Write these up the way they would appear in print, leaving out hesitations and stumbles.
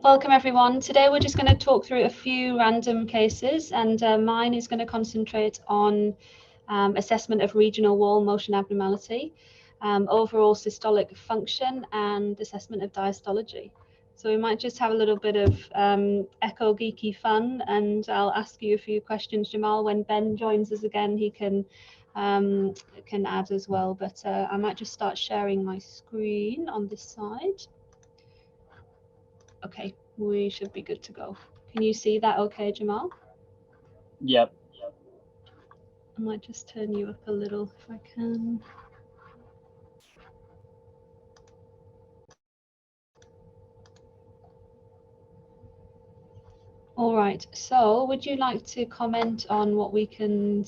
Welcome everyone. Today we're just going to talk through a few random cases, and mine is going to concentrate on assessment of regional wall motion abnormality, overall systolic function, and assessment of diastology. So we might just have a little bit of echo geeky fun, and I'll ask you a few questions, Jamal. When Ben joins us again, he can add as well, but I might just start sharing my screen on this side. Okay, we should be good to go. Can you see that okay, Jamal? Yep. I might just turn you up a little if I can. All right, so would you like to comment on what you can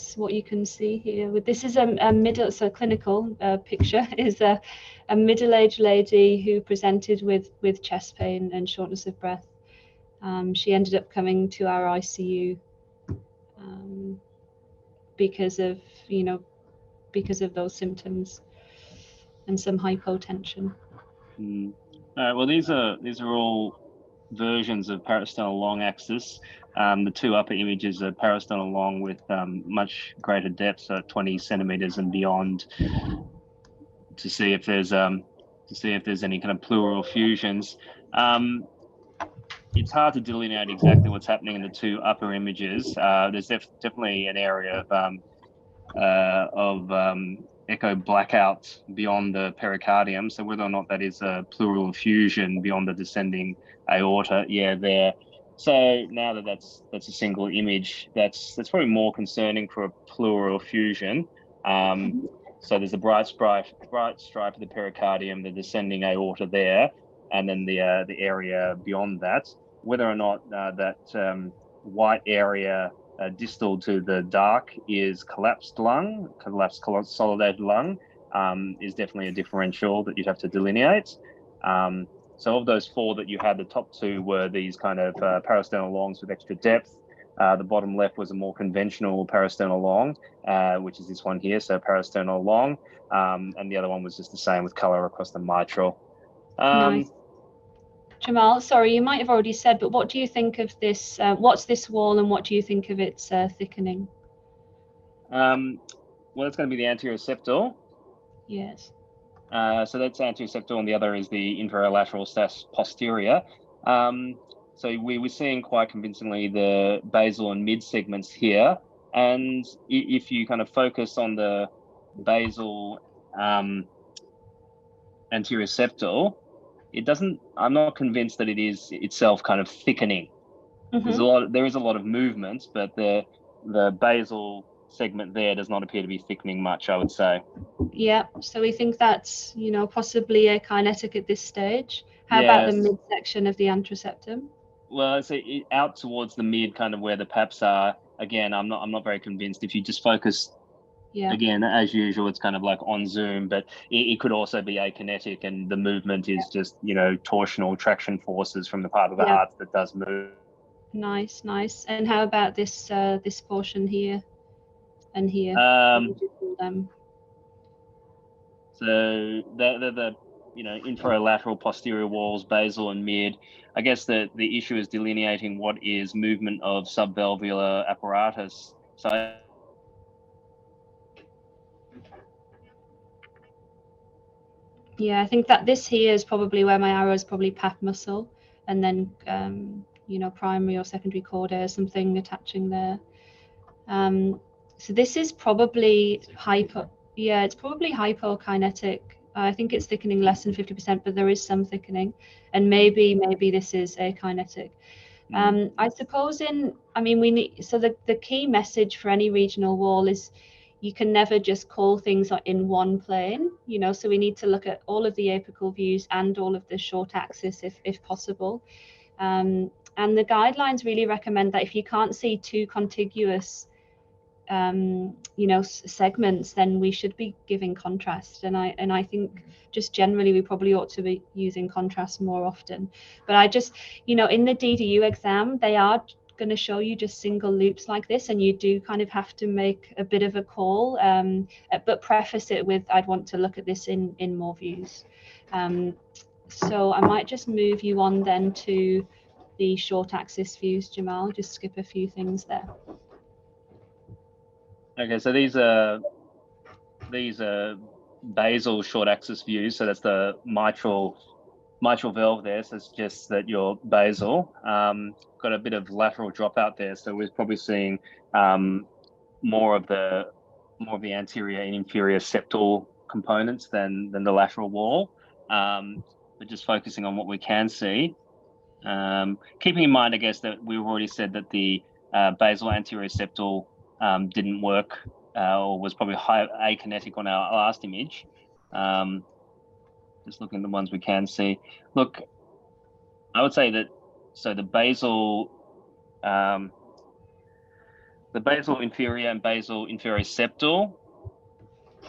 see here? This is a middle, so clinical picture is a middle-aged lady who presented with chest pain and shortness of breath. She ended up coming to our ICU because of those symptoms and some hypotension. All right. Well, these are all versions of parasternal long axis. The two upper images are parasternal long with much greater depth, so 20 centimeters and beyond, to see if there's any kind of pleural effusions. It's hard to delineate exactly what's happening in the two upper images. There's definitely an area of echo blackout beyond the pericardium. So whether or not that is a pleural effusion beyond the descending aorta, yeah, there. So now that's a single image, that's probably more concerning for a pleural effusion. So there's a bright stripe of the pericardium, the descending aorta there, and then the area beyond that. Whether or not that white area distal to the dark is collapsed consolidated lung, is definitely a differential that you'd have to delineate. So of those four that you had, the top two were these kind of parasternal longs with extra depth. The bottom left was a more conventional parasternal long, which is this one here, so parasternal long, and the other one was just the same with color across the mitral. Nice. Jamal, sorry, you might have already said, but what do you think of this? What's this wall, and what do you think of its thickening? Well, it's going to be the anterior septal. Yes. So that's anterior septal, and the other is the inferolateral posterior. So we were seeing quite convincingly the basal and mid segments here. And if you kind of focus on the basal anterior septal, I'm not convinced that it is itself kind of thickening. There is a lot of movement, but the basal segment there does not appear to be thickening much, I would say. Yeah, so we think that's, possibly akinetic at this stage. How about the midsection of the anteroseptum? Well, I'd say out towards the mid, kind of where the paps are. Again, I'm not very convinced. If you just focus, again, as usual, it's kind of like on zoom, but it could also be akinetic, and the movement is just, torsional traction forces from the part of the heart that does move. Nice. And how about this this portion here and here? So the inferolateral posterior walls, basal and mid. I guess the issue is delineating what is movement of subvalvular apparatus. So yeah, I think that this here is probably where my arrow is probably pap muscle, and then primary or secondary chordae or something attaching there. So this is probably it's probably hypokinetic. I think it's thickening less than 50%, but there is some thickening, and maybe this is akinetic. I suppose we need, so the key message for any regional wall is you can never just call things in one plane, so we need to look at all of the apical views and all of the short axis if possible. And the guidelines really recommend that if you can't see two contiguous segments, then we should be giving contrast, and I think just generally we probably ought to be using contrast more often. But I just, in the DDU exam, they are going to show you just single loops like this, and you do kind of have to make a bit of a call, but preface it with, I'd want to look at this in more views. So I might just move you on then to the short axis views, Jamal. Just skip a few things there. Okay, so these are basal short axis views. So that's the mitral valve there. So it's just that you're basal. Got a bit of lateral dropout there. So we're probably seeing more of the anterior and inferior septal components than the lateral wall. But just focusing on what we can see. Keeping in mind, I guess, that we've already said that the basal anterior septal didn't work or was probably akinetic on our last image. Just looking at the ones we can see. Look, I would say that the basal inferior and basal inferior septal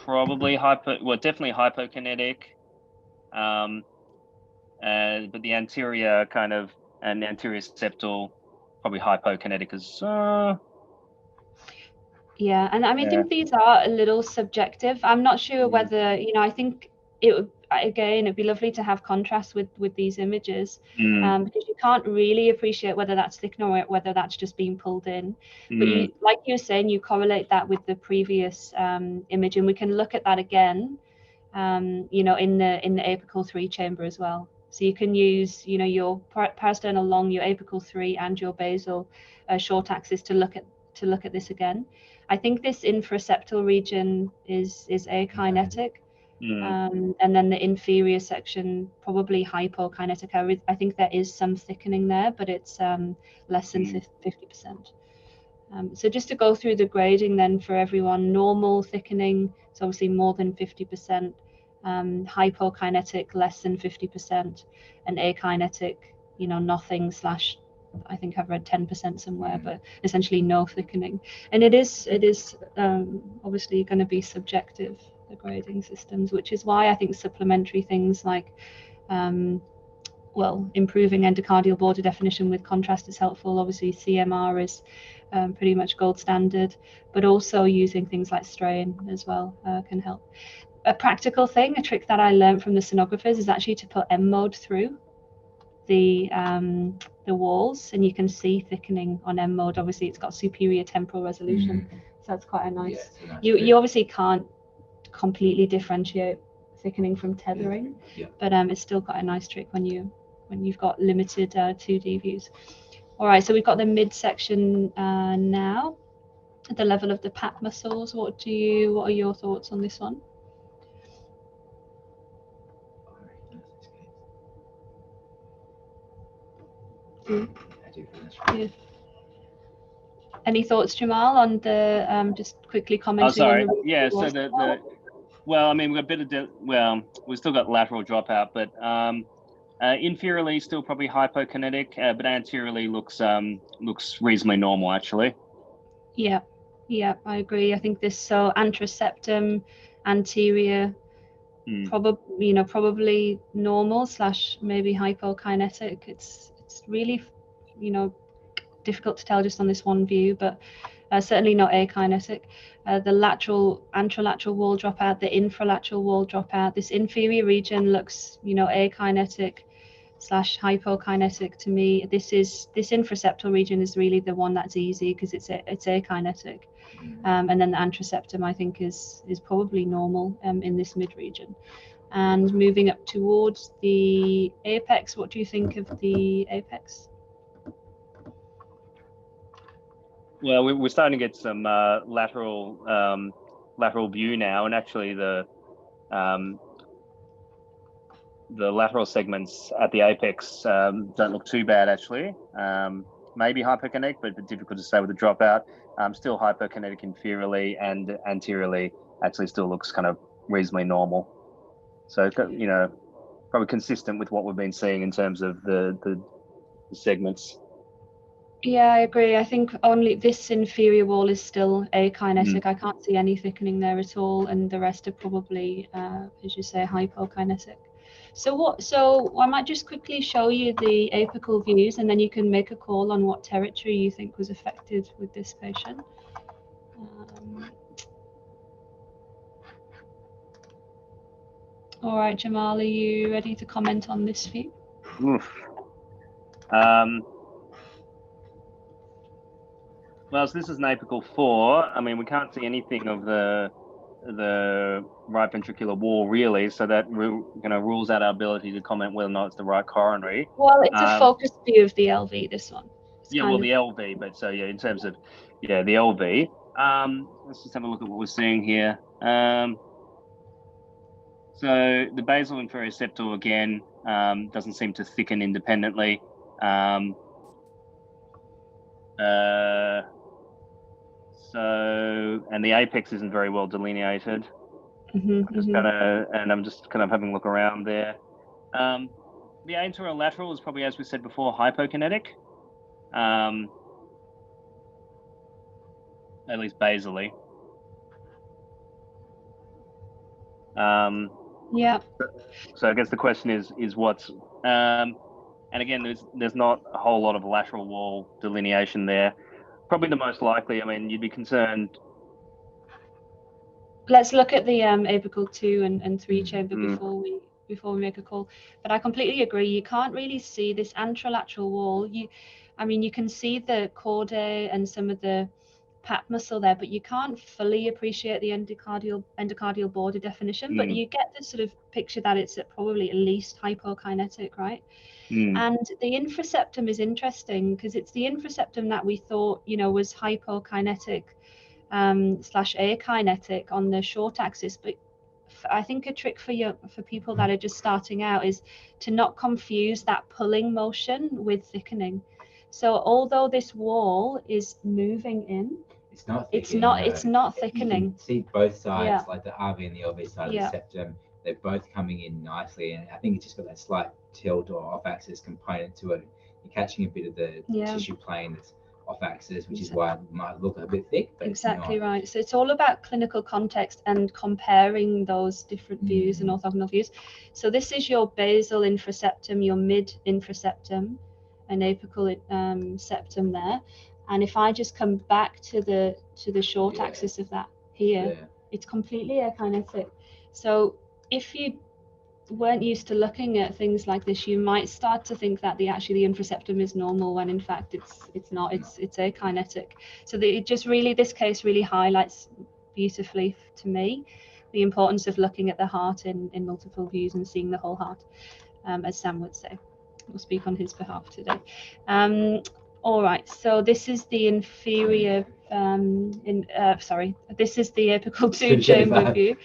probably definitely hypokinetic. But the anterior and anterior septal probably hypokinetic as Yeah, and I mean, I think these are a little subjective. I'm not sure whether, I think it'd be lovely to have contrast with these images, because you can't really appreciate whether that's thickener or whether that's just being pulled in. But like you were saying, you correlate that with the previous image, and we can look at that again, in the apical 3 chamber as well. So you can use, your parasternal long, your apical 3, and your basal short axis to look at this again. I think this infraseptal region is akinetic, and then the inferior section probably hypokinetic. I think there is some thickening there, but it's less than 50%. So just to go through the grading then for everyone, normal thickening is obviously more than 50%, hypokinetic less than 50%, and akinetic, nothing / I think I've read 10% somewhere, but essentially no thickening. And it is obviously going to be subjective, the grading systems, which is why I think supplementary things like improving endocardial border definition with contrast is helpful. Obviously CMR is pretty much gold standard, but also using things like strain as well can help. A practical thing, a trick that I learned from the sonographers, is actually to put M mode through the walls, and you can see thickening on M mode. Obviously it's got superior temporal resolution, so that's quite a nice. You obviously can't completely differentiate thickening from tethering, but it's still quite a nice trick when you've got limited 2D views. All right, so we've got the midsection now at the level of the pap muscles. What are your thoughts on this one? Yeah. Any thoughts, Jamal, on the just quickly commenting on the so well, I mean, we've got a bit of we've still got lateral dropout, but inferiorly still probably hypokinetic, but anteriorly looks reasonably normal actually. Yeah, I agree. I think this anteroseptum anterior probably normal / maybe hypokinetic. It's really difficult to tell just on this one view, but certainly not akinetic. The anterolateral wall dropout, the infralateral wall dropout, this inferior region looks akinetic / hypokinetic to me. This infraseptal region is really the one that's easy because it's akinetic, and then the anteroseptum I think is probably normal in this mid region. And moving up towards the apex, what do you think of the apex? Well, we're starting to get some lateral view now, and actually the lateral segments at the apex don't look too bad actually. Maybe hypokinetic, but difficult to say with the dropout. Still hypokinetic inferiorly, and anteriorly actually still looks kind of reasonably normal. So probably consistent with what we've been seeing in terms of the segments. Yeah, I agree. I think only this inferior wall is still akinetic. I can't see any thickening there at all, and the rest are probably, as you say, hypokinetic. So I might just quickly show you the apical views, and then you can make a call on what territory you think was affected with this patient. All right, Jamal, are you ready to comment on this view? Well, so this is an apical 4. I mean, we can't see anything of the right ventricular wall really, so that rules out our ability to comment whether or not it's the right coronary. Well, it's a focused view of the LV, this one. It's yeah, well, the LV, but so yeah, in terms of the LV, let's just have a look at what we're seeing here. So the basal inferior septal again doesn't seem to thicken independently. So, and the apex isn't very well delineated. I'm just kind of having a look around there. The anterolateral is probably, as we said before, hypokinetic, at least basally. Yeah. So I guess the question is what's, and again, there's not a whole lot of lateral wall delineation there. Probably the most likely, I mean, you'd be concerned. Let's look at the apical 2 and 3 chamber before we make a call. But I completely agree. You can't really see this anterolateral wall. I mean, you can see the chordae and some of the pap muscle there, but you can't fully appreciate the endocardial border definition. But you get the sort of picture that it's probably at least hypokinetic, right? And the infraseptum is interesting because it's the infraseptum that we thought, was hypokinetic / akinetic on the short axis. But I think a trick for people that are just starting out is to not confuse that pulling motion with thickening. So although this wall is moving in, it's not thickening. You can see both sides, like the RV and the LV side of the septum, they're both coming in nicely, and I think it's just got that slight tilt or off-axis component to it. You're catching a bit of the tissue plane that's off-axis, which is why it might look a bit thick. But exactly right. So it's all about clinical context and comparing those different views and orthogonal views. So this is your basal infraseptum, your mid infraseptum, and apical septum there. And if I just come back to the short axis of that here, it's completely akinetic. So if you weren't used to looking at things like this, you might start to think that the infraseptum is normal when in fact it's not. It's akinetic. So this case really highlights beautifully to me the importance of looking at the heart in multiple views and seeing the whole heart, as Sam would say. We'll speak on his behalf today. All right, so this is the inferior, this is the apical 2 chamber view.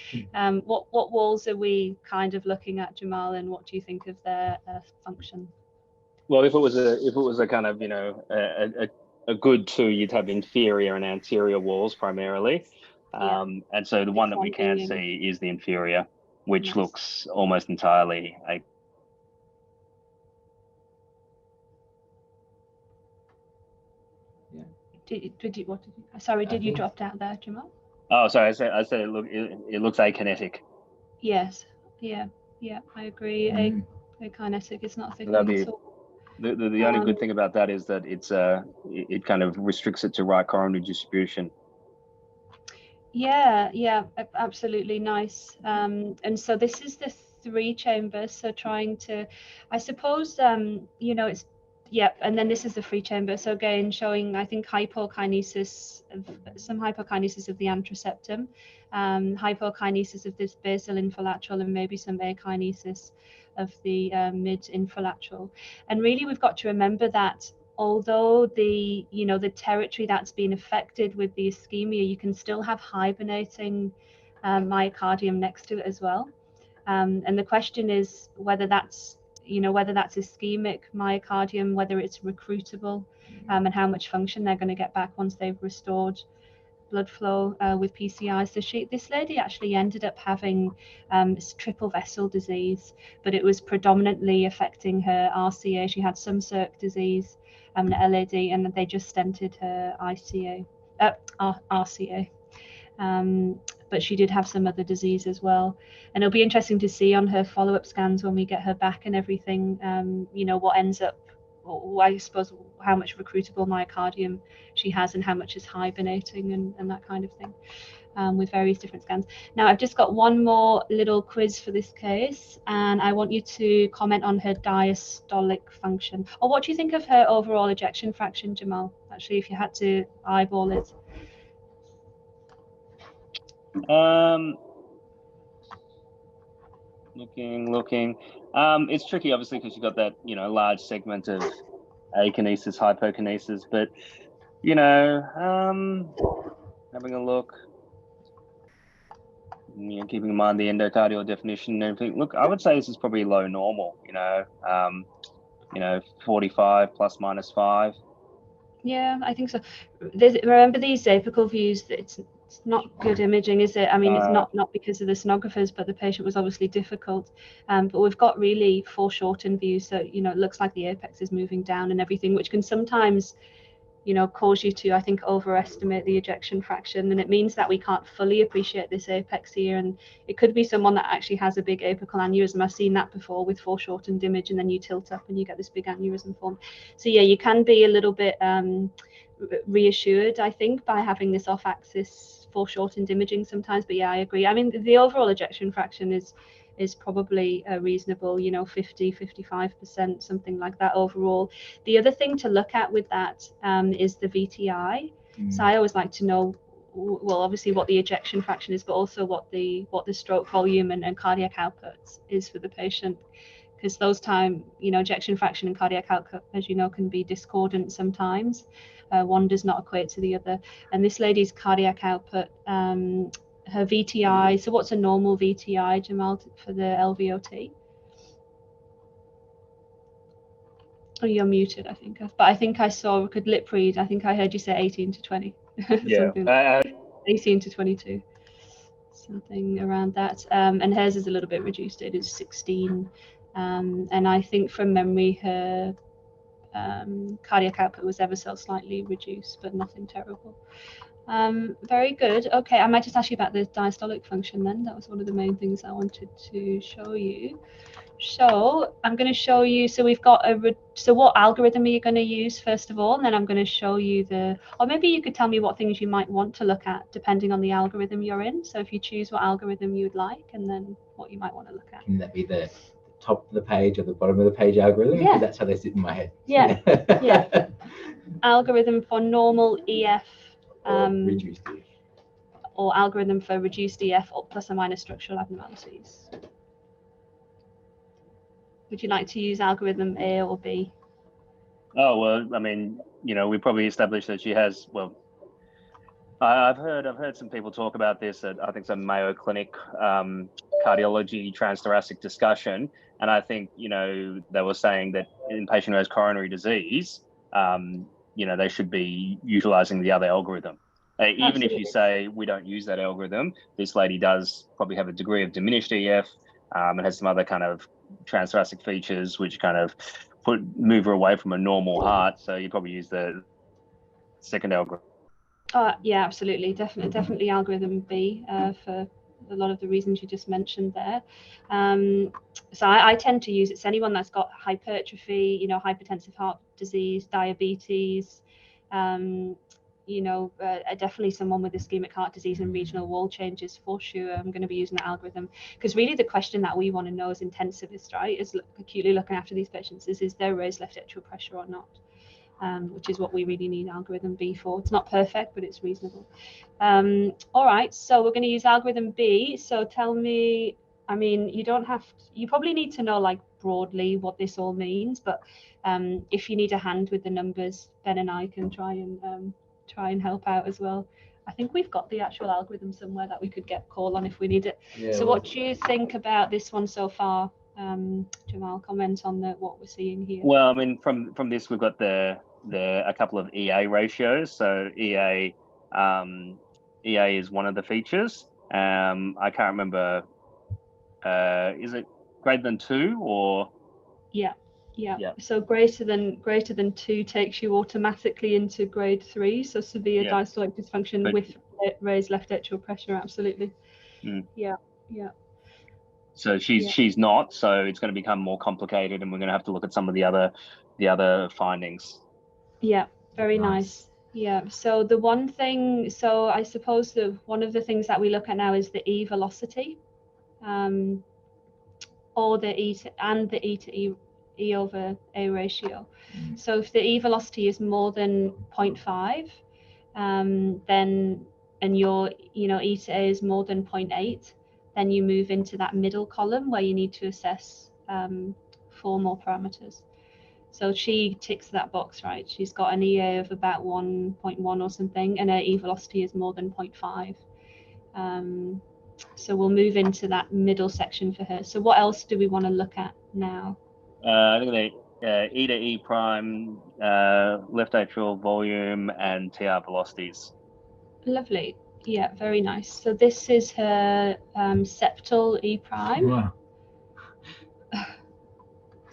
What walls are we kind of looking at, Jamal, and what do you think of their function? Well, if it was a kind of, a good 2, you'd have inferior and anterior walls primarily. And so the one that we can't see is the inferior, which looks almost entirely Did you drop out there, Jamal? Oh, sorry. I said it looks akinetic. Yes. Yeah. I agree. Akinetic. It's not thickening at all. The only good thing about that is that it kind of restricts it to right coronary distribution. Yeah, absolutely nice. And so this is the 3 chambers. So trying to, I suppose, it's. And then this is the 3 chamber. So again, showing, I think, some hypokinesis of the anteroseptum, hypokinesis of this basal infralateral, and maybe some akinesis of the mid infralateral. And really, we've got to remember that although the territory that's been affected with the ischemia, you can still have hibernating myocardium next to it as well. And the question is whether that's ischemic myocardium, whether it's recruitable, and how much function they're going to get back once they've restored blood flow with PCI. So this lady actually ended up having triple vessel disease, but it was predominantly affecting her RCA. She had some circ disease, LAD, and they just stented her RCA. But she did have some other disease as well, and it'll be interesting to see on her follow-up scans when we get her back and everything, what ends up, or I suppose how much recruitable myocardium she has and how much is hibernating and that kind of thing, with various different scans. Now I've just got one more little quiz for this case, and I want you to comment on her diastolic function. Or what do you think of her overall ejection fraction, Jamal? actually, if you had to eyeball it? Looking. It's tricky, obviously, because you've got that, large segment of akinesis, hypokinesis, but, having a look, keeping in mind the endocardial definition and everything. Look, I would say this is probably low normal, 45 plus minus 5. Yeah, I think so. Remember these apical views, it's not good imaging, is it? I mean, it's not because of the sonographers, but the patient was obviously difficult. But we've got really foreshortened views, so it looks like the apex is moving down and everything, which can sometimes cause you to, I think, overestimate the ejection fraction, and it means that we can't fully appreciate this apex here, and it could be someone that actually has a big apical aneurysm. I've seen that before with foreshortened image, and then you tilt up and you get this big aneurysm form. So yeah, you can be a little bit reassured, I think, by having this off-axis foreshortened imaging sometimes. But yeah, I agree. I mean, the overall ejection fraction is probably reasonable, 50-55%, something like that overall. The other thing to look at with that is the VTI. So I always like to know, well, obviously what the ejection fraction is, but also what the stroke volume and cardiac output is for the patient, because those ejection fraction and cardiac output, as you know, can be discordant sometimes. One does not equate to the other. And this lady's cardiac output, her VTI, so what's a normal VTI, Jamal, for the LVOT? Oh, you're muted, I think. But I think I saw, could lip read, I think I heard you say 18 to 20. Yeah. 18 to 22. Something around that. And hers is a little bit reduced. It is 16. And I think from memory, her cardiac output was ever so slightly reduced, but nothing terrible. Very good. Okay, I might just ask you about the diastolic function then. That was one of the main things I wanted to show you. So I'm going to show you, so we've got so what algorithm are you going to use first of all, and then I'm going to show you or maybe you could tell me what things you might want to look at depending on the algorithm you're in. So if you choose what algorithm you would like, and then what you might want to look at. Can that be the top of the page or the bottom of the page algorithm? Yeah. That's how they sit in my head. Yeah. Yeah. Algorithm for normal EF. Reduced EF. Or algorithm for reduced EF or plus or minus structural abnormalities. Would you like to use algorithm A or B? Oh, well, I mean, we probably established that she has, well, I've heard some people talk about this at, I think, some Mayo Clinic cardiology transthoracic discussion. And I think, they were saying that in patient who has coronary disease, they should be utilizing the other algorithm. Even if you say we don't use that algorithm, this lady does probably have a degree of diminished EF and has some other kind of transthoracic features which kind of move her away from a normal heart. So you probably use the second algorithm. Yeah, absolutely. Definitely algorithm B for a lot of the reasons you just mentioned there. So I tend to use it. So anyone that's got hypertrophy, hypertensive heart disease, diabetes, definitely someone with ischemic heart disease and regional wall changes, for sure I'm going to be using the algorithm, because really the question that we want to know as intensivists, right, is acutely looking after these patients, is there raised left atrial pressure or not? Which is what we really need algorithm B for. It's not perfect, but it's reasonable. All right, so we're going to use algorithm B. So tell me, I mean, you probably need to know like broadly what this all means, but if you need a hand with the numbers, Ben and I can try and help out as well. I think we've got the actual algorithm somewhere that we could get call on if we need it. Yeah, so what do you think about this one so far? Jamal, comment on what we're seeing here. Well, I mean, from this, we've got a couple of EA ratios. So EA is one of the features. I can't remember. Is it greater than 2 or? Yeah. So greater than 2 takes you automatically into grade 3. So severe diastolic dysfunction with raised left atrial pressure. Absolutely. Yeah. So she's not. So it's going to become more complicated, and we're going to have to look at some of the other findings. Yeah. Very nice. Yeah. So the one thing. So I suppose one of the things that we look at now is the E velocity, or the E to E over A ratio. So if the E velocity is more than 0.5, then, and your, E to A is more than 0.8, then you move into that middle column where you need to assess 4 more parameters. So she ticks that box, right? She's got an EA of about 1.1 or something, and her E velocity is more than 0.5. So we'll move into that middle section for her. So what else do we want to look at now? I think E to E prime, left atrial volume, and TR velocities. Lovely. Yeah, very nice. So this is her septal E prime. Wow.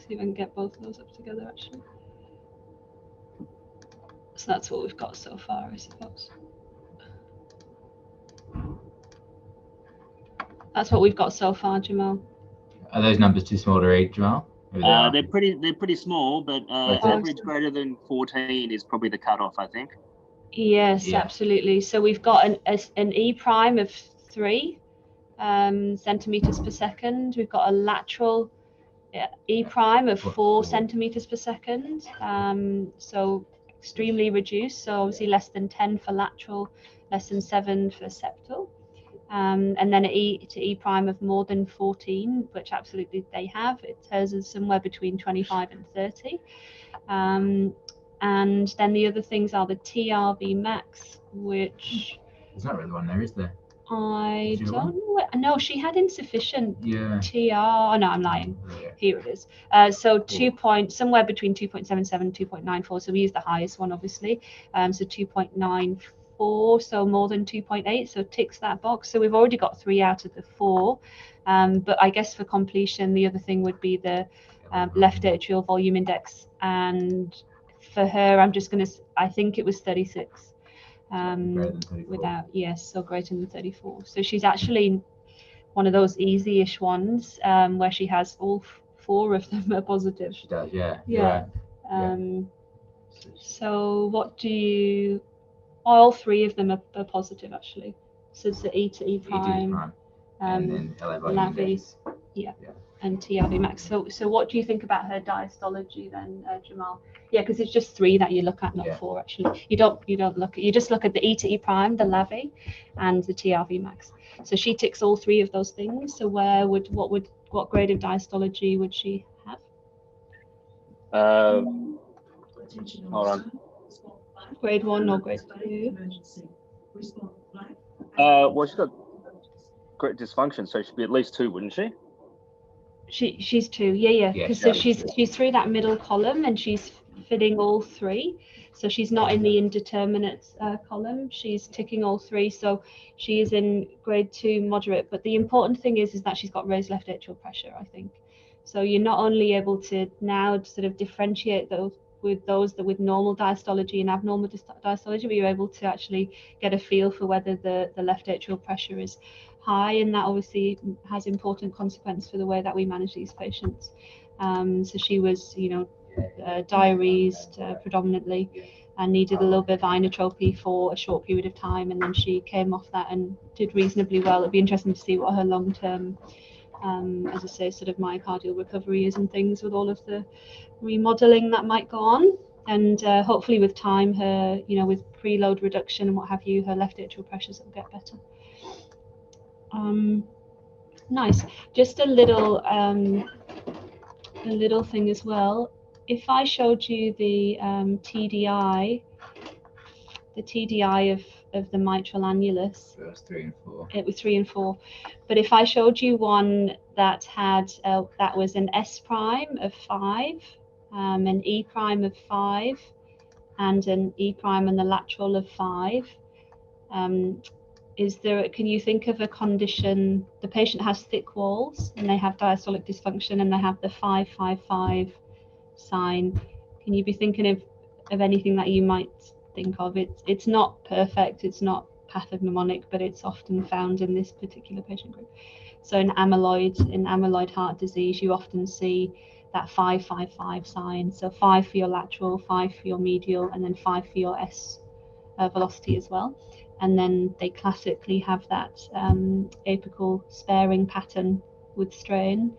See if I can get both of those up together, actually. So that's what we've got so far, I suppose. That's what we've got so far, Jamal. Are those numbers too small to read, Jamal? They're pretty small, but average greater than 14 is probably the cutoff, I think. Yes, yeah. Absolutely. So we've got an E prime of 3 centimeters per second. We've got a lateral E prime of 4 centimeters per second. So extremely reduced. So obviously less than 10 for lateral, less than 7 for septal. And then an E to E prime of more than 14, which absolutely they have. Hers is somewhere between 25 and 30. And then the other things are the TRV max, which... There's not really one there, is there? I don't know. No, she had insufficient TR. Oh, no, I'm lying. Yeah. Here it is. So somewhere between 2.77 and 2.94. So we use the highest one, obviously. So 2.94, so more than 2.8. So ticks that box. So we've already got 3 out of the 4. But I guess for completion, the other thing would be the left atrial volume index. And for her, I'm just going to, I think it was 36. Without, yes, so greater than 34. So she's actually one of those easy-ish ones where she has all 4 of them are positive. She does, yeah. Yeah. So what do you... All 3 of them are positive, actually. So it's the E to E prime, and then LAVI, and TRV max. So what do you think about her diastology then, Jamal? Yeah, because it's just 3 that you look at, not 4 actually. You don't look at, you just look at the E to E prime, the LAVI, and the TRV max. So she ticks all 3 of those things. So what grade of diastology would she have? Hold on. Grade 1 or grade 2? Well, she's got great dysfunction, so she'd be at least 2, wouldn't she? She's 2, because so she's through that middle column and she's fitting all 3. So she's not in the indeterminate column. She's ticking all 3. So she is in grade 2 moderate. But the important thing is that she's got raised left atrial pressure, I think. So you're not only able to now sort of differentiate those with normal diastology and abnormal diastology, but you're able to actually get a feel for whether the left atrial pressure is high, and that obviously has important consequence for the way that we manage these patients. So she was, diuresed predominantly and needed a little bit of inotropy for a short period of time, and then she came off that and did reasonably well. It'd be interesting to see what her long-term, as I say, sort of myocardial recovery is and things with all of the remodeling that might go on. And hopefully with time, her, with preload reduction and what have you, her left atrial pressures will get better. Nice. Just a little thing as well. If I showed you the TDI of the mitral annulus, it was 3 and 4. It was 3 and 4. But if I showed you one that had that was an S prime of 5, an E prime of 5, and an E prime and the lateral of 5, can you think of a condition? The patient has thick walls and they have diastolic dysfunction and they have the 5-5-5 sign. Can you be thinking of anything that you might think of? It's not perfect, it's not pathognomonic, but it's often found in this particular patient group. So in amyloid heart disease, you often see that 5-5-5 sign. So 5 for your lateral, 5 for your medial, and then 5 for your S velocity as well. And then they classically have that apical sparing pattern with strain.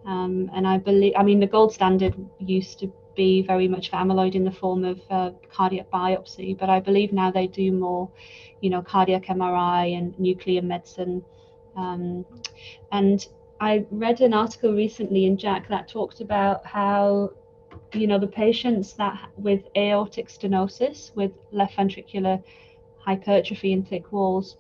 And I believe, I mean, the gold standard used to be very much for amyloid in the form of cardiac biopsy, but I believe now they do more, cardiac MRI and nuclear medicine. And I read an article recently in JACC that talked about how, the patients that with aortic stenosis, with left ventricular hypertrophy and thick walls,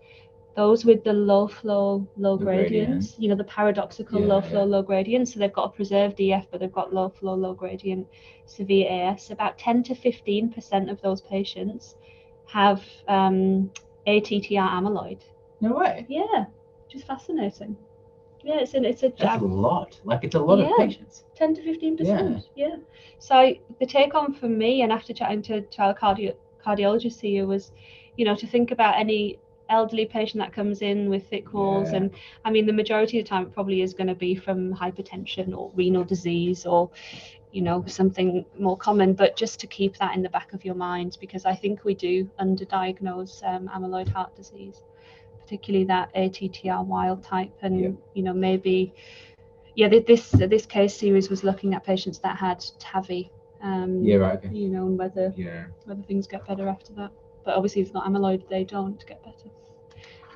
those with the low flow, low gradients, the paradoxical low flow, low gradient. So they've got a preserved EF, but they've got low flow, low gradient, severe AS. About 10 to 15% of those patients have ATTR amyloid. No way. Yeah, which is fascinating. Yeah, it's a That's a lot. Like, it's a lot of patients. 10 to 15%. Yeah. So the take home for me, and after chatting to child cardiologists here, was, to think about any elderly patient that comes in with thick walls, and I mean, the majority of the time it probably is going to be from hypertension or renal disease or, something more common, but just to keep that in the back of your mind, because I think we do underdiagnose amyloid heart disease, particularly that ATTR wild type, and maybe this case series was looking at patients that had TAVI, and whether things get better after that, but obviously if it's not amyloid, they don't get better.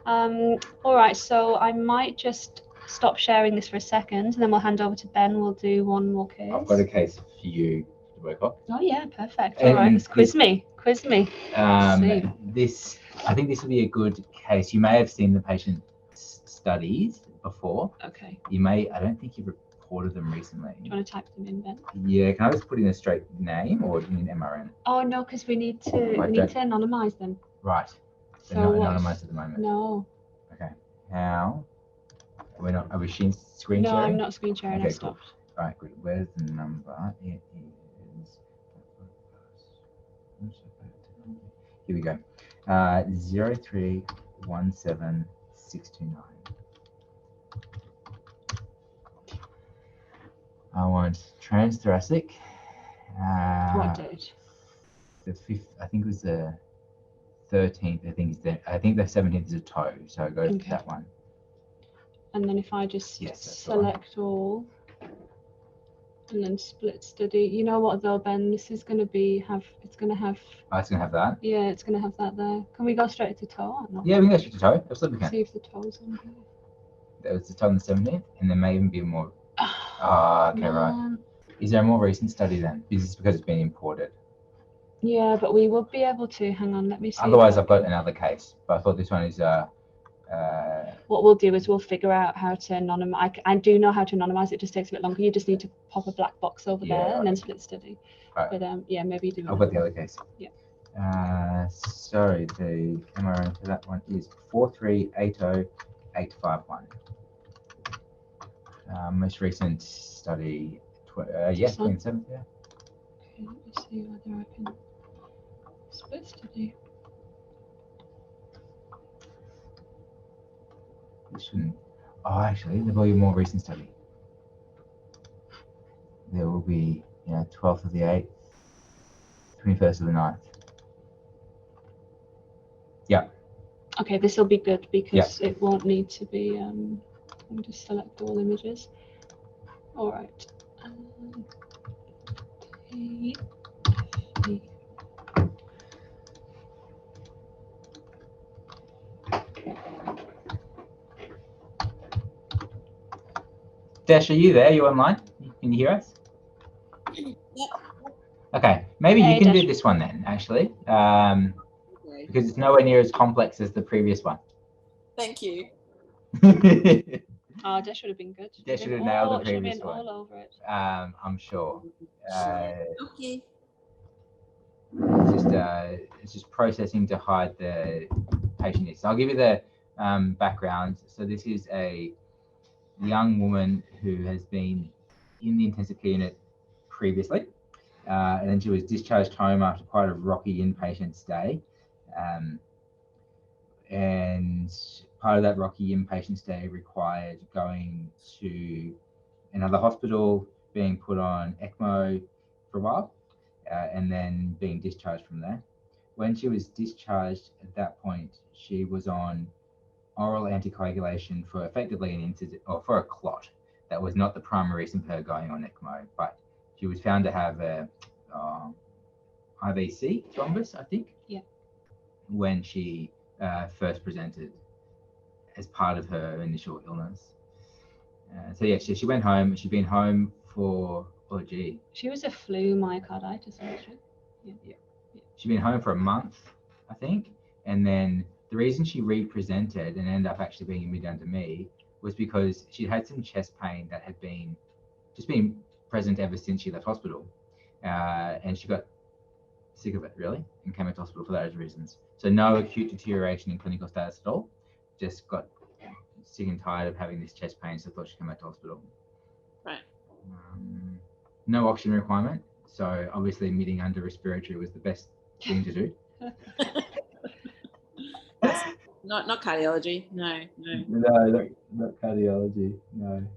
All right, so I might just stop sharing this for a second, and then we'll hand over to Ben. We'll do one more case. I've got a case for you to work on. Oh yeah, perfect. All right, quiz me. This, I think this will be a good case. You may have seen the patient studies before. Okay. I don't think you've reported them recently. Do you want to type them in, Ben? Yeah, can I just put in a straight name, or do you need MRN? Oh no, because we need to anonymize them. Right. They're not anonymized at the moment. No. Okay. How? Are we screen sharing? No, I'm not screen sharing. Okay, I stopped. Cool. All right, good. Where's the number? It is. Here we go. 0317629. I want transthoracic. What date? The 5th. I think it was the 13th. I think the 17th is a toe, so go to that one. And then if I just select all, and then split study. You know what though, Ben? This is going to have. It's going to have that. Yeah, it's going to have that there. Can we go straight to toe? Or not? Yeah, we can go straight to toe. Absolutely, we can. See if the toe's on here. There was the toe on the 17th, and there may even be more. Okay, right. Is there a more recent study then? Is this because it's been imported? Yeah, but we would be able to. Hang on, let me see. Otherwise, I've got another case, but I thought this one is. What we'll do is we'll figure out how to anonymize. I do know how to anonymize. It just takes a bit longer. You just need to pop a black box over there and then split study. Right. But yeah, maybe do. I've got the other case. Yeah. Sorry, the MRN for that one is 4380851. Most recent study, 27th. Yeah. Okay, let me see whether I can split study. Shouldn't. Oh, actually, there will be a more recent study. There will be, 12th of the 8th, 21st of the 9th. Yeah. Okay, this will be good because it won't need to be. Let me just select all images. All right. Dash, are you there? Are you online? Can you hear us? Yep. Okay, maybe you can do this one then, actually, because it's nowhere near as complex as the previous one. Thank you. Oh, Dash would have been good. Dash should have nailed the previous one. one. All over it. I'm sure. Okay. It's just processing to hide the patient list. So I'll give you the background. So this is a young woman who has been in the intensive care unit previously, and then she was discharged home after quite a rocky inpatient stay, and part of that rocky inpatient stay required going to another hospital, being put on ECMO for a while, and then being discharged from there. When she was discharged at that point, she was on oral anticoagulation for effectively an incident, or for a clot. that was not the primary reason for her going on ECMO, but she was found to have a IVC thrombus, I think, when she first presented as part of her initial illness. So yeah, she went home. She'd been home for, she was a flu myocarditis, actually. Yeah. She'd been home for a month, I think, and then the reason she re-presented and ended up actually being admitted under me was because she had some chest pain that had been present ever since she left hospital, and she got sick of it really and came into hospital for those reasons. So no acute deterioration in clinical status at all, just got sick and tired of having this chest pain, so thought she'd come back to hospital. Right. No oxygen requirement, so obviously admitting under respiratory was the best thing to do. Not cardiology, no. No, not cardiology, no.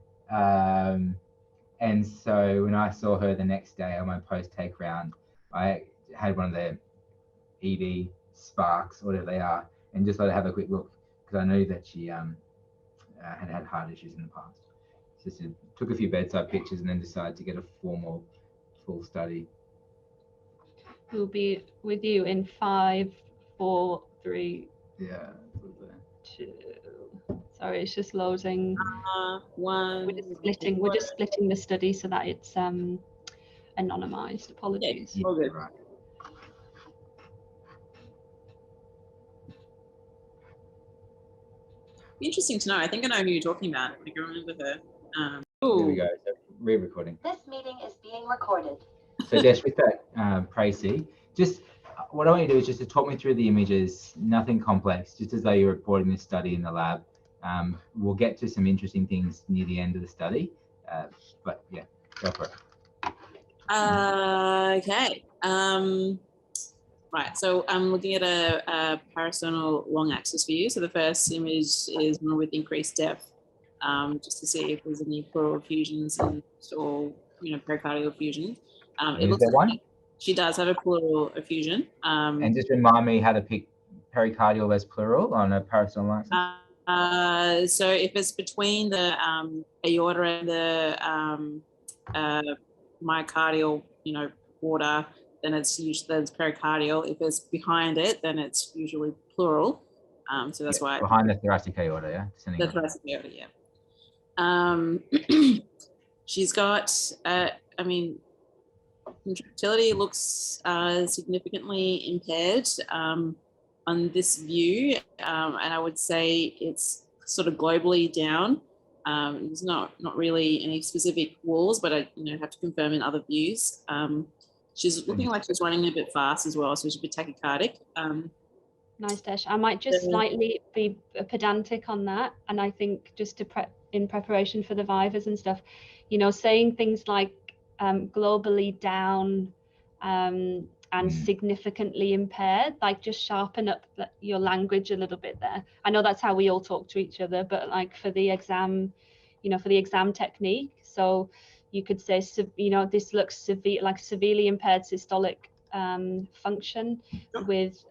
And so when I saw her the next day on my post-take round, I had one of the ED sparks, whatever they are, and just let her have a quick look because I knew that she had had heart issues in the past. So took a few bedside pictures and then decided to get a full study. We'll be with you in 5, 4, 3, yeah, 2. Sorry, it's just loading. 1. We're just splitting the study so that it's anonymized. Apologies. Yeah, all good. Right. Interesting to know. I think I know who you're talking about. I can remember her. There we go. So re-recording. This meeting is being recorded. So just with that, Tracy, just what I want you to do is just to talk me through the images, nothing complex, just as though you're reporting this study in the lab. We'll get to some interesting things near the end of the study, but yeah, go for it. Okay. Right, so I'm looking at a parasternal long axis view. So the first image is one with increased depth, just to see if there's any pleural effusions or pericardial effusion. It looks like she does have a pleural effusion. And just remind me how to pick pericardial as plural on a parasternal axis. So if it's between the aorta and the myocardial, border, then it's usually pericardial. If it's behind it, then it's usually pleural. So that's why behind the thoracic aorta, yeah. The thoracic aorta, yeah. She's got, contractility looks significantly impaired on this view, and I would say it's sort of globally down. There's not really any specific walls, but I have to confirm in other views. She's looking like she's running a bit fast as well, so she's a bit tachycardic. Nice, Desh. I might just slightly be pedantic on that, and I think just in preparation for the vivas and stuff, saying things like globally down and significantly impaired, like just sharpen up your language a little bit there. I know that's how we all talk to each other, but like for the exam, for the exam technique, so you could say, this looks severely impaired systolic function with,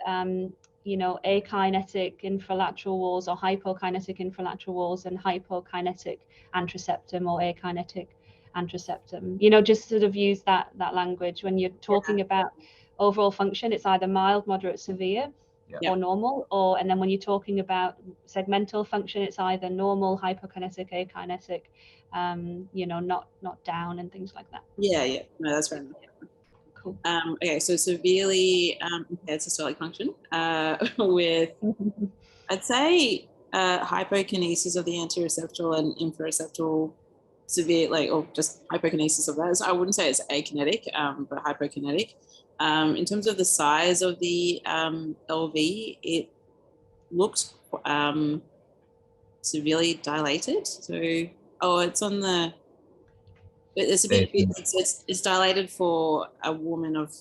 akinetic infralateral walls or hypokinetic infralateral walls and hypokinetic anteroseptum or akinetic anteroseptum. Just sort of use that language when you're talking about overall function. It's either mild, moderate, severe, or normal, and then when you're talking about segmental function, it's either normal, hypokinetic, akinetic, not down and things like that. Yeah. No, that's right. Cool. Okay, so severely impaired systolic function with, I'd say, hypokinesis of the anteroseptal and infrareceptal severe, or just hypokinesis of those. I wouldn't say it's akinetic, but hypokinetic. In terms of the size of the LV, it looks severely dilated. So, it's on the. It's a bit. It's dilated for a woman of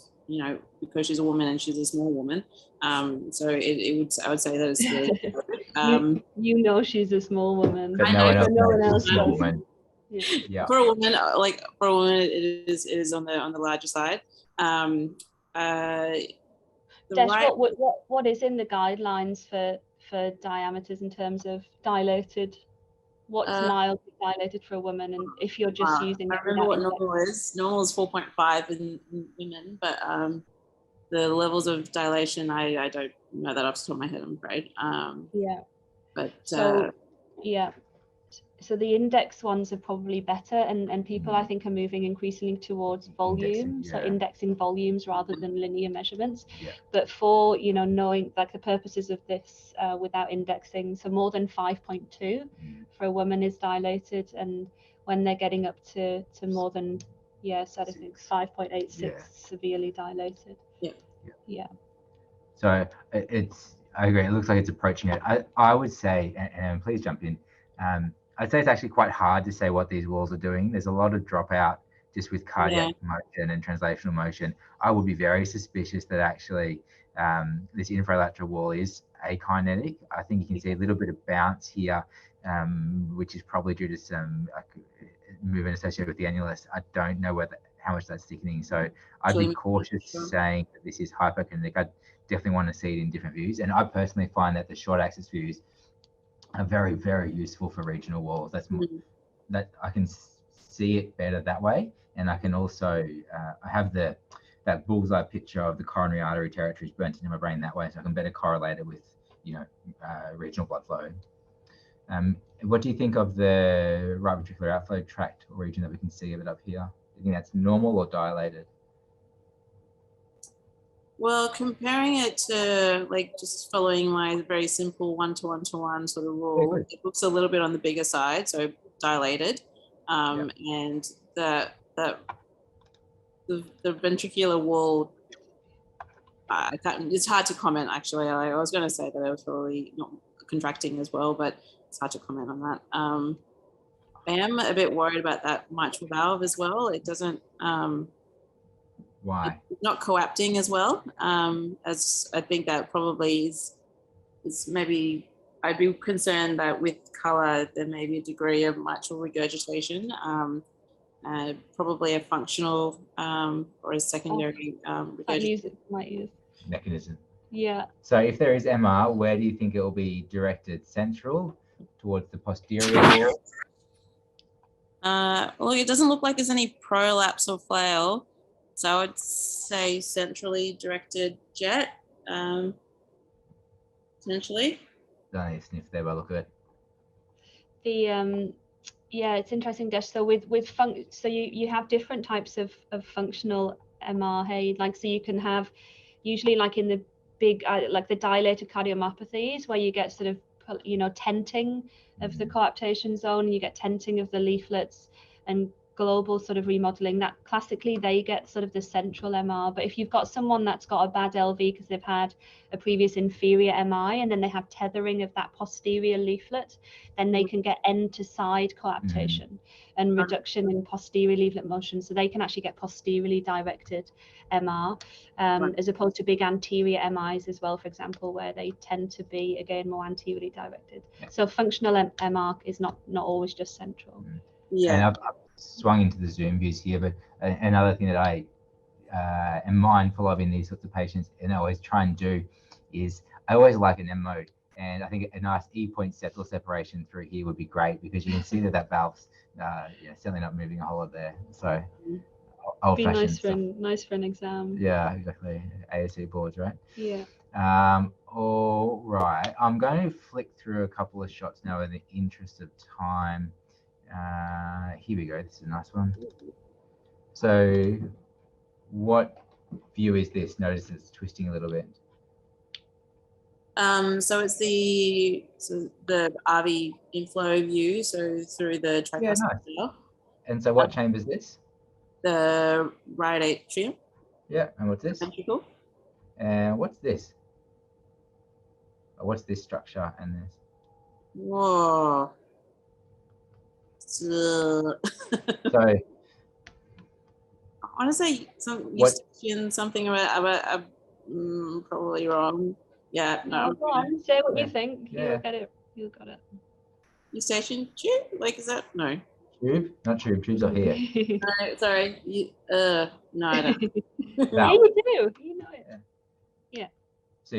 because she's a woman and she's a small woman. So I would say that it's really. She's a small woman. But no one else does. Yeah. For a woman, it is on the larger side. Desh, what is in the guidelines for diameters in terms of dilated What's mildly dilated for a woman, and if you're just using I remember what normal is. Normal is 4.5 in women, but the levels of dilation, I don't know that off the top of my head, I'm afraid. Yeah. But so yeah. So the index ones are probably better, and people I think are moving increasingly towards volume, so indexing volumes rather than linear measurements. But for knowing like the purposes of this without indexing, so more than 5.2 for a woman is dilated, and when they're getting up to more than so I think 5.86 severely dilated. Yeah. So I agree, it looks like it's approaching it. I would say, and please jump in, I'd say it's actually quite hard to say what these walls are doing. There's a lot of dropout just with cardiac motion and translational motion. I would be very suspicious that actually this infralateral wall is akinetic. I think you can see a little bit of bounce here, which is probably due to some movement associated with the annulus. I don't know how much that's thickening. So I'd be cautious saying that this is hypokinetic. I definitely want to see it in different views. And I personally find that the short axis views are very, very useful for regional walls. That's more, that I can see it better that way, and I can also I have that bullseye picture of the coronary artery territories burnt into my brain that way, so I can better correlate it with regional blood flow. What do you think of the right ventricular outflow tract region that we can see of it up here? Do you think that's normal or dilated? Well, comparing it to just following my very simple one-to-one-to-one sort of rule, it looks a little bit on the bigger side, so dilated, and the ventricular wall. It's hard to comment actually. I was going to say that it was probably not contracting as well, but it's hard to comment on that. I am a bit worried about that mitral valve as well. It doesn't. Why? It's not coapting as well, as I think that probably is maybe, I'd be concerned that with colour there may be a degree of mitral regurgitation, probably a functional or a secondary regurgitation mechanism. Yeah. So if there is MR, where do you think it will be directed? Central, towards the posterior wall? Well, it doesn't look like there's any prolapse or flail. So I would say centrally directed jet, essentially. Don't need to sniff there, but look at it. The it's interesting, Desh. So so you have different types of functional MR. Hey, so you can have usually in the big the dilated cardiomyopathies where you get sort of tenting of the coaptation zone, and you get tenting of the leaflets and global sort of remodeling. That classically they get sort of the central MR. But if you've got someone that's got a bad LV because they've had a previous inferior MI and then they have tethering of that posterior leaflet, then they can get end to side coaptation and reduction in posterior leaflet motion, so they can actually get posteriorly directed MR, as opposed to big anterior MIs as well, for example, where they tend to be again more anteriorly directed. So functional MR is not always just central. And I've swung into the zoom views here, but another thing that I am mindful of in these sorts of patients and I always try and do is I always like an M mode, and I think a nice E-point septal separation through here would be great because you can see that valve's certainly not moving a whole lot there. So old fashioned. Nice for an exam. Yeah, exactly. ASC boards, right? Yeah. All right. I'm going to flick through a couple of shots now in the interest of time. Here we go. This is a nice one. So what view is this? Notice it's twisting a little bit. So it's the RV inflow view, so through the tricuspid. Nice. And so what chamber is this? The right atrium. Yeah, and what's this? Ventricle. And what's this? What's this structure and this? Whoa. So I want to say something about probably wrong. Yeah, no. Go on, say what you think. Yeah. You got it. Eustachian tube? Is that? No. Tube? Not tube. Tubes are here. No, sorry. No, I don't. Yeah, you do. You know it. Yeah. So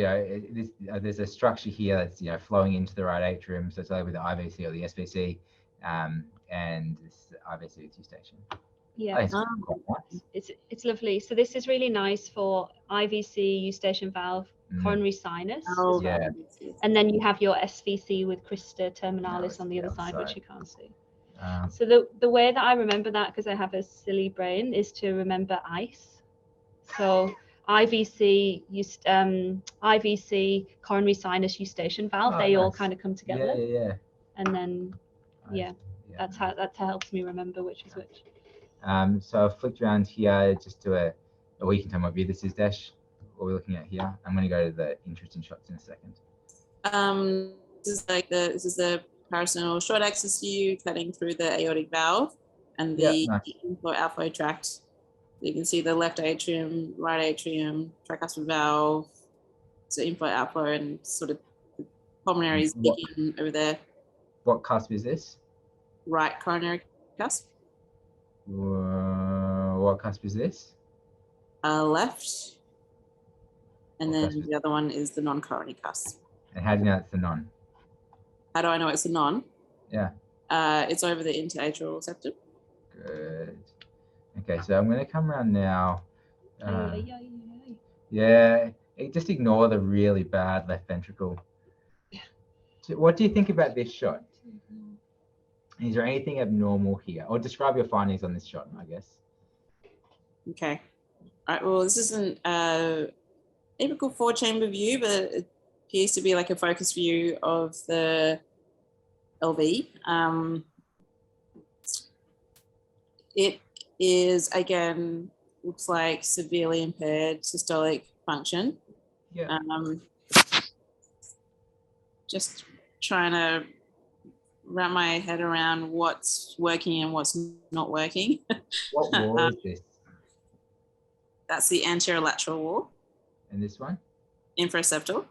there's a structure here that's flowing into the right atrium, so it's either with the IVC or the SVC, and this IVC Eustachian. Yeah. It's quite nice. It's lovely. So this is really nice for IVC, eustachian valve, coronary sinus as well. Yeah. And then you have your SVC with crista terminalis on the other side, which you can't see. So the way that I remember that, because I have a silly brain, is to remember ICE. So IVC, IVC, coronary sinus, eustachian valve, they all kind of come together. Yeah. And then, that's how that helps me remember which is which. So I've flicked around here just to or you can tell me what view this is, Dash. What we're looking at here. I'm going to go to the interesting shots in a second. This is the parasternal short axis view cutting through the aortic valve and the inflow outflow tract. So you can see the left atrium, right atrium, tricuspid valve, so inflow outflow, and sort of the pulmonary is digging over there. What cusp is this? Right coronary cusp. What cusp is this? Left. And then the other one is the non-coronary cusp. And how do you know it's the non? How do I know it's a non? Yeah. It's over the interatrial septum. Good. Okay, so I'm going to come around now. Yeah, just ignore the really bad left ventricle. What do you think about this shot? Is there anything abnormal here? Or describe your findings on this shot, I guess. Okay. All right, well, this is an apical four-chamber view, but it appears to be like a focus view of the LV. It is, again, looks like severely impaired systolic function. Yeah. Just trying to wrap my head around what's working and what's not working. What wall is this? That's the anterior lateral wall. And this one? Infraseptal.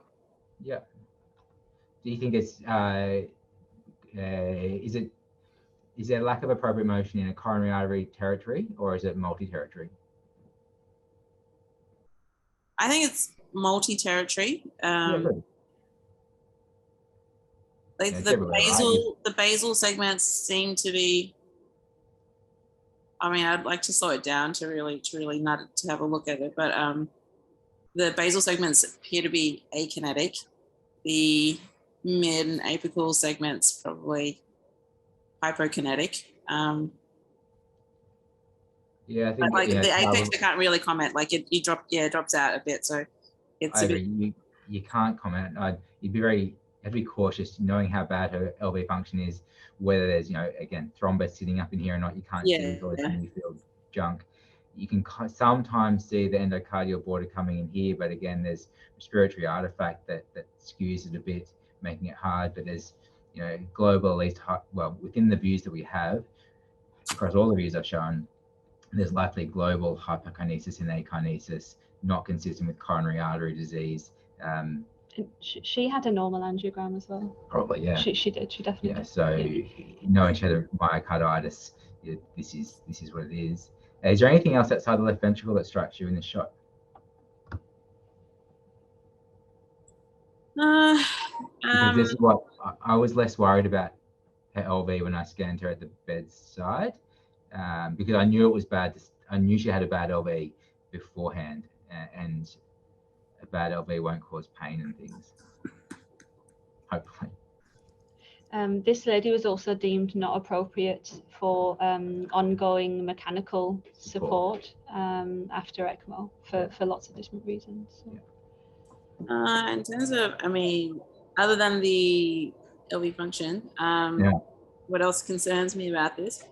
Yeah. Do you think it's is there lack of appropriate motion in a coronary artery territory, or is it multi-territory? I think it's multi-territory. Like the basal segments seem to be. I mean, I'd like to slow it down to really have a look at it, but the basal segments appear to be akinetic. The mid and apical segments probably hypokinetic. Yeah, I think like the apex, I can't really comment. Like it drops out a bit. So it's a bit. You can't comment. You'd have to be cautious, knowing how bad her LV function is, whether there's, again, thrombus sitting up in here or not. You can't see all this field junk. You can sometimes see the endocardial border coming in here, but again, there's respiratory artifact that skews it a bit, making it hard. But there's, global, at least, within the views that we have, across all the views I've shown, there's likely global hyperkinesis and akinesis, not consistent with coronary artery disease. She had a normal angiogram as well. Probably, yeah. She did. She definitely did. So knowing she had a myocarditis, this is what it is. Is there anything else outside the left ventricle that strikes you in this shot? Because this is what I was less worried about her LV when I scanned her at the bedside, because I knew it was bad. I knew she had a bad LV beforehand, and a bad LV won't cause pain and things, hopefully. This lady was also deemed not appropriate for ongoing mechanical support after ECMO for lots of different reasons. So. In terms of, other than the LV function, what else concerns me about this? Is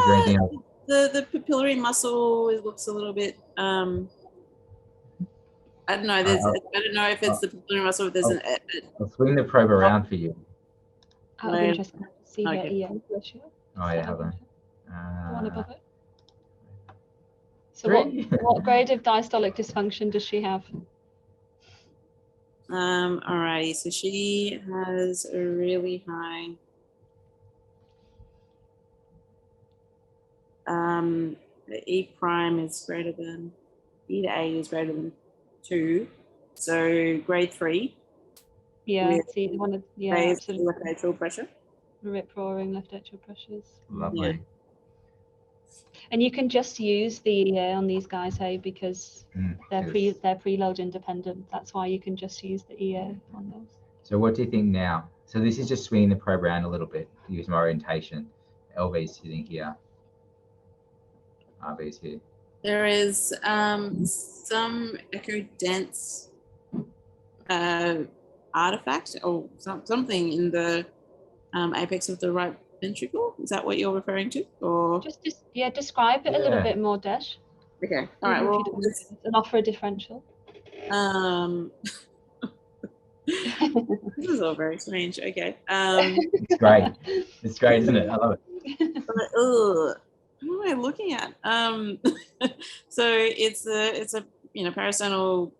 there anything else? The papillary muscle, it looks a little bit. I don't know. I don't know if it's the papillary muscle. If there's I'll swing the probe around for you. That'll be interesting to see her EM ratio. Oh yeah, hold on. One above it. So what grade of diastolic dysfunction does she have? Alrighty, so she has a really high. The E prime is greater than, E to A is greater than 2, so grade 3. Yeah, see one of raised left atrial pressure. rip roaring left atrial pressures. Lovely. Yeah. And you can just use the EA on these guys, hey, because they're preload independent. That's why you can just use the EA on those. So what do you think now? So this is just swinging the probe around a little bit to use my orientation. LV is sitting here. RV is here. There is some echo dense artifact or something in the apex of the right ventricle. Is that what you're referring to? Or just describe it a little bit more, Desh. Okay. All right. Well, and offer a differential. This is all very strange. Okay. It's great. It's great, isn't it? I love it. What am I looking at? So it's a parasternal,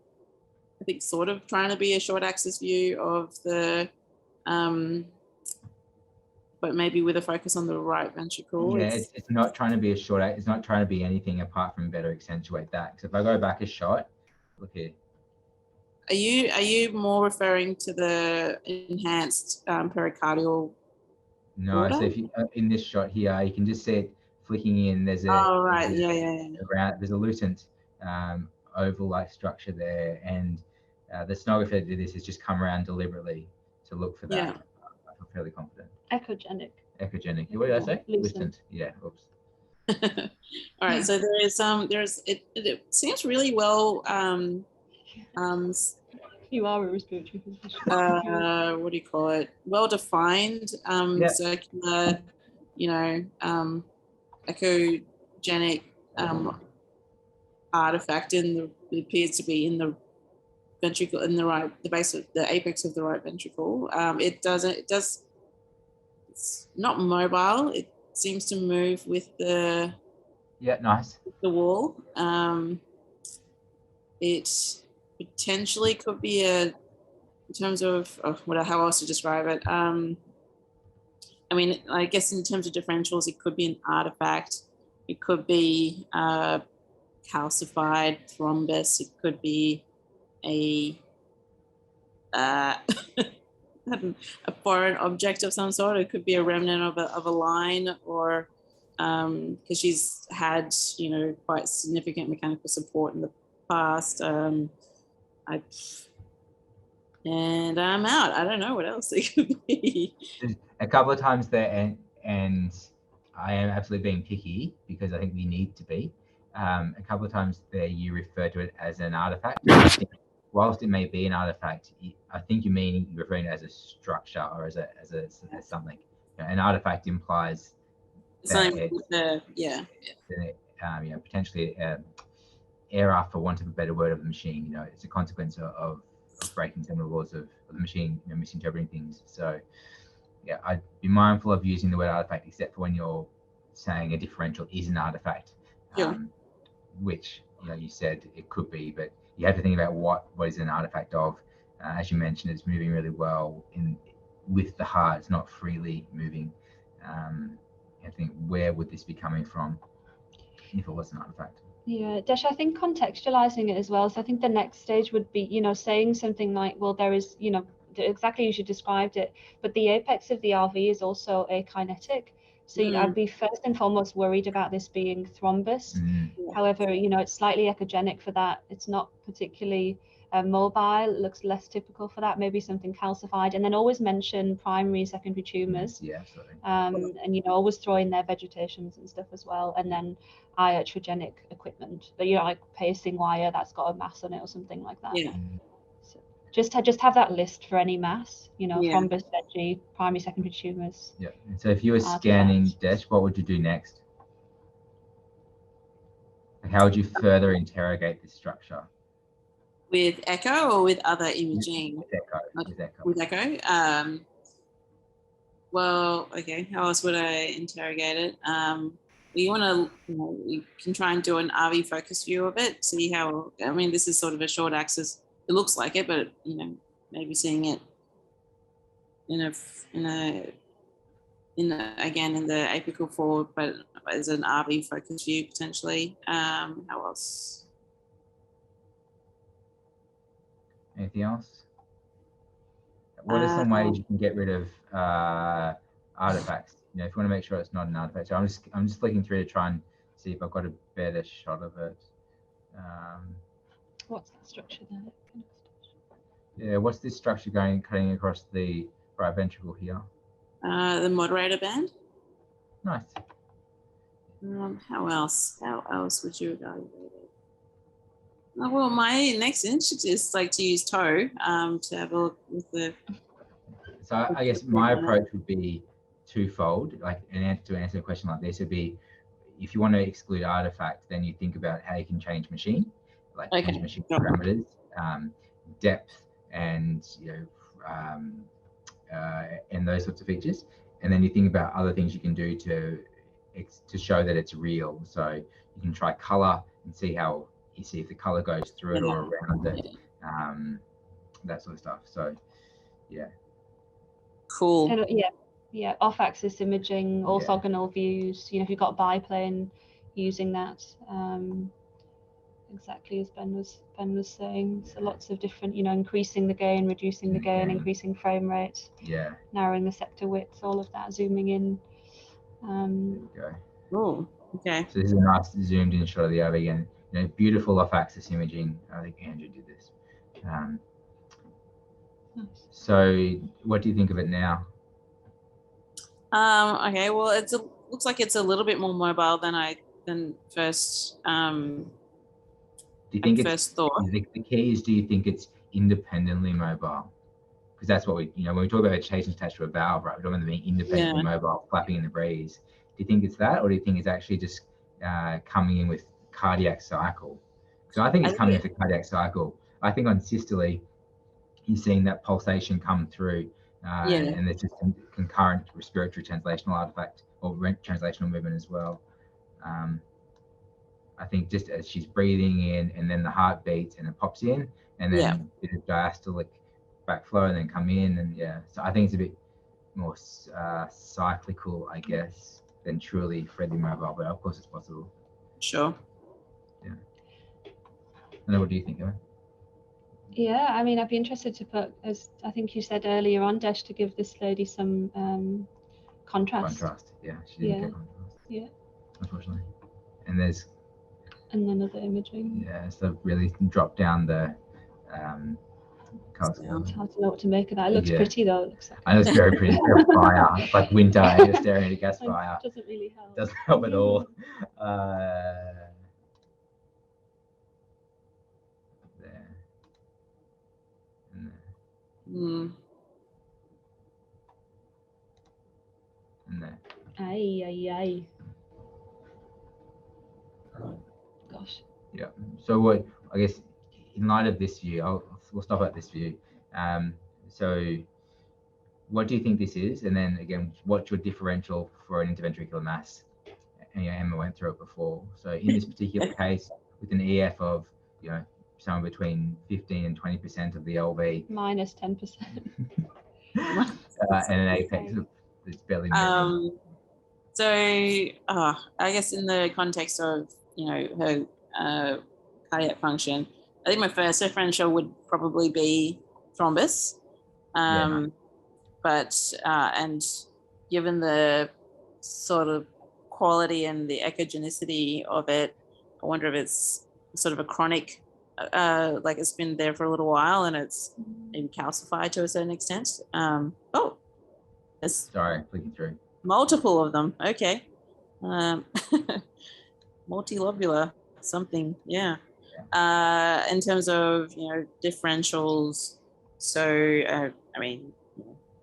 I think, sort of trying to be a short axis view of the but maybe with a focus on the right ventricle. Yeah, it's not trying to be a short, it's not trying to be anything apart from better accentuate that. So if I go back a shot, look here. Are you more referring to the enhanced pericardial? No, order? so if you in this shot here, you can just see it flicking in. There's a there's a lucent oval-like structure there, and the sonographer that did this has just come around deliberately to look for that. Yeah. I feel fairly confident. Echogenic. Echogenic. What did I say? Lucent. Yeah. Oops. All right. So there is it seems really well. You are a respiratory physician. What do you call it? Well defined, circular, echogenic artifact it appears to be in the ventricle, in the base of the apex of the right ventricle. It's not mobile. It seems to move with the the wall. It potentially could be in terms of how else to describe it. I mean, I guess in terms of differentials, it could be an artifact. It could be calcified thrombus. It could be a foreign object of some sort. It could be a remnant of a line, or because she's had quite significant mechanical support in the past. And I'm out. I don't know what else it could be. A couple of times there, and I am absolutely being picky because I think we need to be. A couple of times there, you refer to it as an artifact. I think, whilst it may be an artifact, I think you're referring to it as a structure or as something. An artifact implies something potentially error, for want of a better word, of the machine. It's a consequence of breaking some of the laws of the machine, misinterpreting things. So yeah, I'd be mindful of using the word artifact, except for when you're saying a differential is an artifact, which you said it could be, but you have to think about what is an artifact of. As you mentioned, it's moving really well with the heart. It's not freely moving. I think, where would this be coming from if it was an artifact? Yeah, Desh, I think contextualizing it as well. So I think the next stage would be, saying something like, well, there is, exactly as you described it, but the apex of the RV is also akinetic. So I'd be first and foremost worried about this being thrombus. However, it's slightly echogenic for that. It's not particularly mobile. It looks less typical for that. Maybe something calcified. And then always mention primary, secondary tumors. Yeah, absolutely. And always throw in their vegetations and stuff as well. And then iatrogenic equipment, but like pacing wire that's got a mass on it or something like that. Yeah. So just have that list for any mass, thrombus, veggie, primary, secondary tumors. Yeah. And so if you were scanning Desh, what would you do next? Like, how would you further interrogate this structure? With echo or with other imaging? With echo. Well, okay. How else would I interrogate it? You want to, you can try and do an RV focus view of it. See how. I mean, this is sort of a short axis. It looks like it, but maybe seeing it in the apical forward, but as an RV focus view potentially. How else? Anything else? What are some ways you can get rid of artifacts. You know, if you want to make sure it's not an artifact. So I'm just flicking through to try and see if I've got a better shot of it. What's that structure there? Yeah, what's this structure cutting across the right ventricle here? The moderator band. Nice. How else? How else would you evaluate it? Oh, well, my next instinct is like to use toe to have a look with the. So I guess my approach would be twofold. Like, to answer a question like this would be, if you want to exclude artifact, then you think about how you can change machine, like change machine parameters, depth, and and those sorts of features. And then you think about other things you can do to show that it's real. So you can try color and see if the color goes through it or around it, that sort of stuff. So yeah. Cool. And, yeah, off-axis imaging, orthogonal views. You know, if you've got biplane, using that exactly as Ben was saying. So lots of different, you know, increasing the gain, reducing the gain, increasing frame rate, narrowing the sector width, all of that, zooming in. There we go. Oh, okay. So this is a nice zoomed in shot of the OV again. You know, beautiful off-axis imaging. I think Andrew did this. So what do you think of it now? Okay, well, looks like it's a little bit more mobile than first. Do you think first thought? The key is, do you think it's independently mobile? Because that's what when we talk about vegetation attached to a valve, right? We don't want them being independently mobile, flapping in the breeze. Do you think it's that, or do you think it's actually just coming in with cardiac cycle? Because I think it's coming into cardiac cycle. I think on systole, you're seeing that pulsation come through, and there's just some concurrent respiratory translational artifact or translational movement as well. I think just as she's breathing in, and then the heart beats and it pops in, and then a bit of diastolic backflow, and then come in, and so I think it's a bit more cyclical, I guess, than truly Freddie mobile, but of course it's possible. Sure. Yeah. And what do you think, Emma? Yeah, I mean, I'd be interested to put, as I think you said earlier on, Desh, to give this lady some contrast. Contrast, yeah. She didn't get contrast. Yeah. Unfortunately. And then other imaging. Yeah, so really drop down the It's hard to know what to make of that. It looks pretty though. It looks like I know it's very pretty. It's fire. It's like winter. You're staring at a gas fire. Doesn't really help. Doesn't help at all. There. And there. And there. Aye. Gosh. Yeah. So what, I guess, in light of this view, we'll stop at this view. So what do you think this is? And then again, what's your differential for an interventricular mass? And Emma went through it before. So in this particular case, with an EF of, somewhere between 15 and 20% of the LV. Minus 10%. And an apex that's barely moving. So I guess in the context of, her cardiac function, I think my first differential would probably be thrombus. But, and given the sort of quality and the echogenicity of it, I wonder if it's sort of a chronic, like it's been there for a little while and it's maybe calcified to a certain extent. Sorry, clicking through. Multiple of them. Okay. Multilobular something. Yeah. In terms of, differentials. So,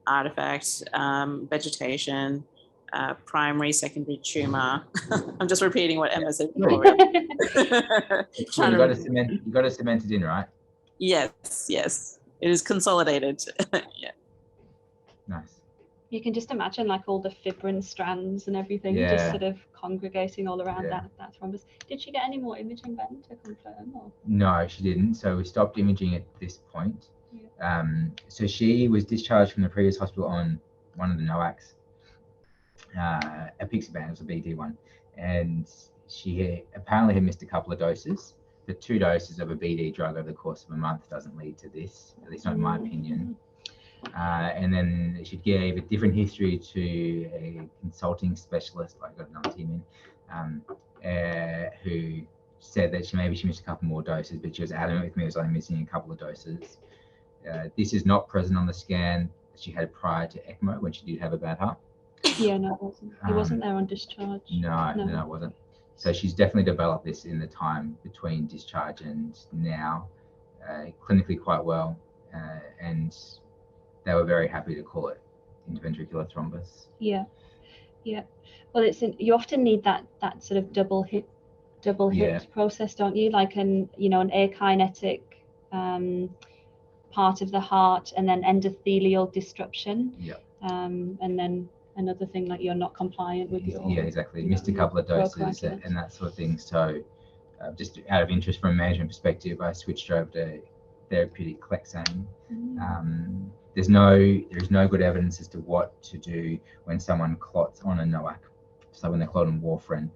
artifacts, vegetation, primary, secondary tumor. I'm just repeating what Emma said before. You got to cement it in, right? Yes. It is consolidated. Yeah. Nice. You can just imagine like all the fibrin strands and everything just sort of congregating all around that thrombus. Did she get any more imaging, Ben, to confirm? Or? No, she didn't. So we stopped imaging at this point. Yeah. So she was discharged from the previous hospital on one of the NOACs, Apixaban, it was a BD one, and she apparently had missed a couple of doses. The 2 doses of a BD drug over the course of a month doesn't lead to this, at least not in my opinion. And then she gave a different history to a consulting specialist, I got another team in, who said that maybe she missed a couple more doses, but she was adamant with me it was only missing a couple of doses. This is not present on the scan that she had prior to ECMO when she did have a bad heart. Yeah, no, it wasn't. He wasn't there on discharge. No, it wasn't. So she's definitely developed this in the time between discharge and now, clinically quite well, and they were very happy to call it interventricular thrombus. Yeah. Well, you often need that sort of double hit process, don't you? Like an akinetic part of the heart, and then endothelial disruption. Yeah. And then another thing, like you're not compliant with your. Yeah, exactly. Missed a couple of doses and that sort of thing. So, just out of interest from a management perspective, I switched over to therapeutic clexane. There's no good evidence as to what to do when someone clots on a NOAC. So when they clot on warfarin,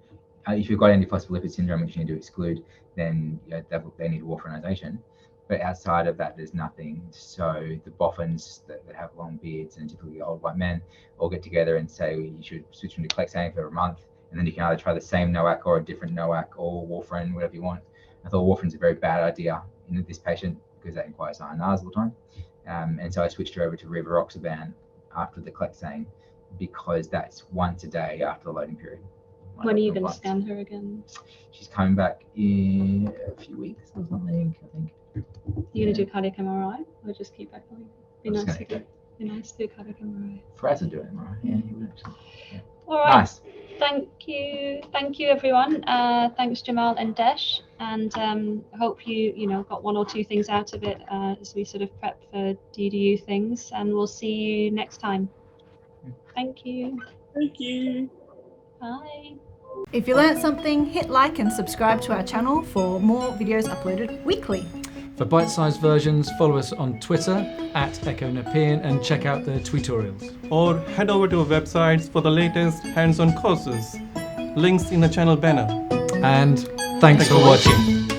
if you've got antiphospholipid syndrome, which you need to exclude, then they need warfarinization. But outside of that, there's nothing. So the boffins that have long beards, and typically old white men, all get together and say you should switch them to clexane for a month, and then you can either try the same NOAC or a different NOAC or warfarin, whatever you want. I thought warfarin's a very bad idea in this patient because that requires INRs all the time. And so I switched her over to rivaroxaban after the clexane because that's once a day after the loading period. When are you going to scan her again? She's coming back in a few weeks or something, I think. You're going to do cardiac MRI or just keep echoing? Be nice to do cardiac MRI. Fraz to do MRI, yeah, he would actually. Yeah. All right. Nice. Thank you everyone. Thanks Jamal and Desh, and hope you got one or two things out of it as we sort of prep for DDU things, and we'll see you next time. Thank you. Thank you. Bye. If you learnt something, hit like and subscribe to our channel for more videos uploaded weekly. For bite-sized versions, follow us on Twitter @EchoNepean and check out the tutorials. Or head over to our websites for the latest hands-on courses. Links in the channel banner. And thanks for watching.